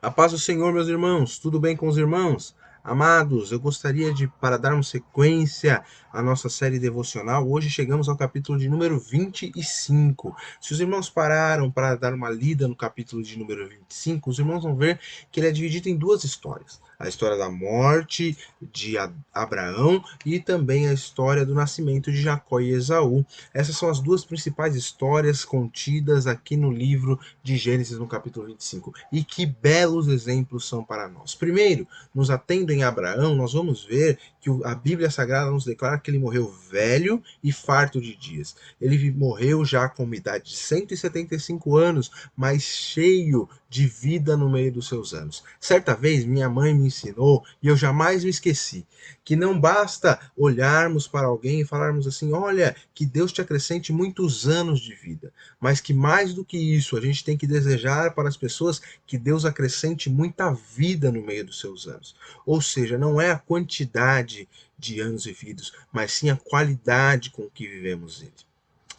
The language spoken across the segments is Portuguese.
A paz do Senhor, meus irmãos, tudo bem com os irmãos? Amados, eu gostaria para darmos sequência à nossa série devocional, hoje chegamos ao capítulo de número 25. Se os irmãos pararam para dar uma lida no capítulo de número 25, os irmãos vão ver que ele é dividido em duas histórias. A história da morte de Abraão e também a história do nascimento de Jacó e Esaú. Essas são as duas principais histórias contidas aqui no livro de Gênesis, no capítulo 25. E que belos exemplos são para nós. Primeiro, nos atendo em Abraão, nós vamos ver que a Bíblia Sagrada nos declara que ele morreu velho e farto de dias. Ele morreu já com uma idade de 175 anos, mas cheio de vida no meio dos seus anos. Certa vez, minha mãe me ensinou, e eu jamais me esqueci, que não basta olharmos para alguém e falarmos assim: olha, que Deus te acrescente muitos anos de vida, mas que mais do que isso, a gente tem que desejar para as pessoas que Deus acrescente muita vida no meio dos seus anos. Ou seja, não é a quantidade de anos vividos, mas sim a qualidade com que vivemos ele.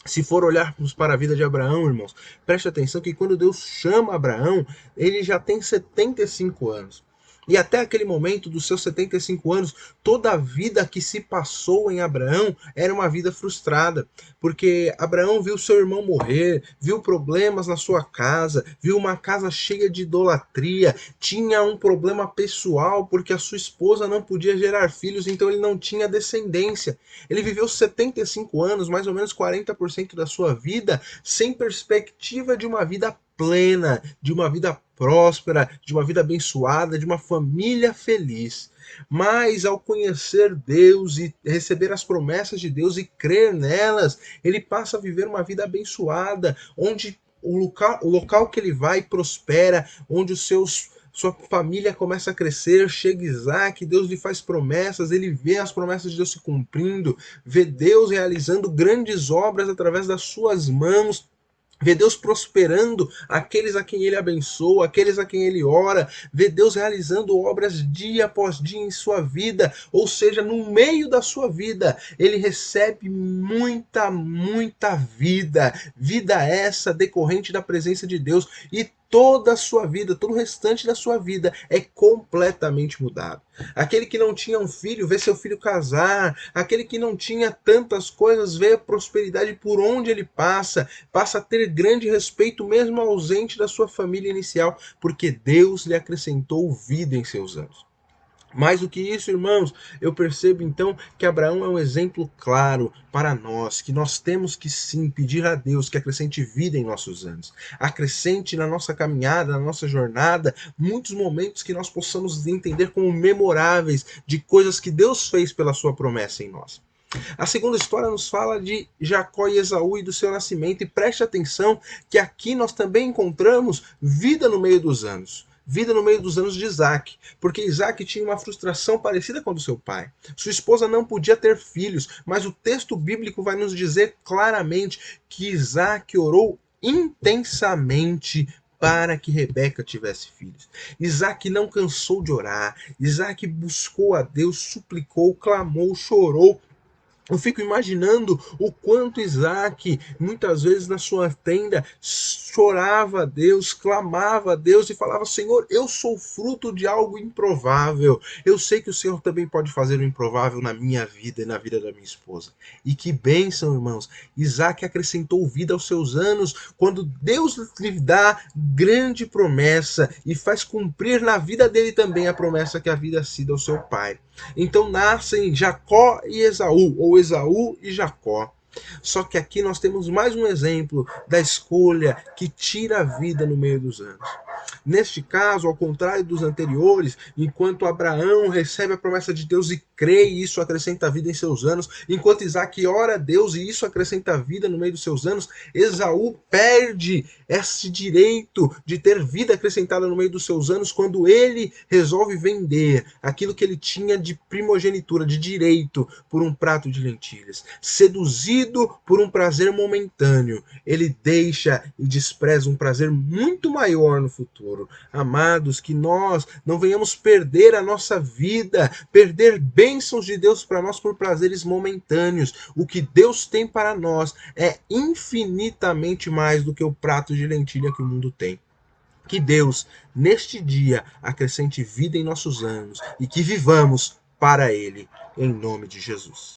Se for olharmos para a vida de Abraão, irmãos, preste atenção que quando Deus chama Abraão, ele já tem 75 anos. E até aquele momento dos seus 75 anos, toda a vida que se passou em Abraão era uma vida frustrada, porque Abraão viu seu irmão morrer, viu problemas na sua casa, viu uma casa cheia de idolatria, tinha um problema pessoal porque a sua esposa não podia gerar filhos, então ele não tinha descendência. Ele viveu 75 anos, mais ou menos 40% da sua vida, sem perspectiva de uma vida plena, de uma vida próspera, de uma vida abençoada, de uma família feliz. Mas ao conhecer Deus e receber as promessas de Deus e crer nelas, ele passa a viver uma vida abençoada, onde o local que ele vai prospera, onde sua família começa a crescer, chega Isaac, Deus lhe faz promessas, ele vê as promessas de Deus se cumprindo, vê Deus realizando grandes obras através das suas mãos, vê Deus prosperando aqueles a quem ele abençoa, aqueles a quem ele ora, vê Deus realizando obras dia após dia em sua vida, ou seja, no meio da sua vida, ele recebe muita vida, vida essa decorrente da presença de Deus, e toda a sua vida, todo o restante da sua vida é completamente mudado. Aquele que não tinha um filho, vê seu filho casar, aquele que não tinha tantas coisas, vê a prosperidade por onde ele passa a ter grande respeito mesmo ausente da sua família inicial, porque Deus lhe acrescentou vida em seus anos. Mais do que isso, irmãos, eu percebo então que Abraão é um exemplo claro para nós, que nós temos que sim pedir a Deus que acrescente vida em nossos anos, acrescente na nossa caminhada, na nossa jornada, muitos momentos que nós possamos entender como memoráveis de coisas que Deus fez pela sua promessa em nós. A segunda história nos fala de Jacó e Esaú e do seu nascimento, e preste atenção que aqui nós também encontramos vida no meio dos anos. Vida no meio dos anos de Isaac, porque Isaac tinha uma frustração parecida com a do seu pai. Sua esposa não podia ter filhos, mas o texto bíblico vai nos dizer claramente que Isaac orou intensamente para que Rebeca tivesse filhos. Isaac não cansou de orar, Isaac buscou a Deus, suplicou, clamou, chorou. Eu fico imaginando o quanto Isaac, muitas vezes na sua tenda, chorava a Deus, clamava a Deus e falava: Senhor, eu sou fruto de algo improvável. Eu sei que o Senhor também pode fazer o improvável na minha vida e na vida da minha esposa. E que bênção, irmãos. Isaac acrescentou vida aos seus anos quando Deus lhe dá grande promessa e faz cumprir na vida dele também a promessa que havia sido ao seu pai. Então nascem Jacó e Esaú, ou Esaú e Jacó. Só que aqui nós temos mais um exemplo da escolha que tira a vida no meio dos anos. Neste caso, ao contrário dos anteriores, enquanto Abraão recebe a promessa de Deus e crê, e isso acrescenta vida em seus anos, enquanto Isaac ora a Deus e isso acrescenta vida no meio dos seus anos, Esaú perde esse direito de ter vida acrescentada no meio dos seus anos quando ele resolve vender aquilo que ele tinha de primogenitura, de direito, por um prato de lentilhas. Seduzido por um prazer momentâneo, ele deixa e despreza um prazer muito maior no futuro. Amados, que nós não venhamos perder a nossa vida, perder bênçãos de Deus para nós por prazeres momentâneos. O que Deus tem para nós é infinitamente mais do que o prato de lentilha que o mundo tem. Que Deus, neste dia, acrescente vida em nossos anos e que vivamos para Ele, em nome de Jesus.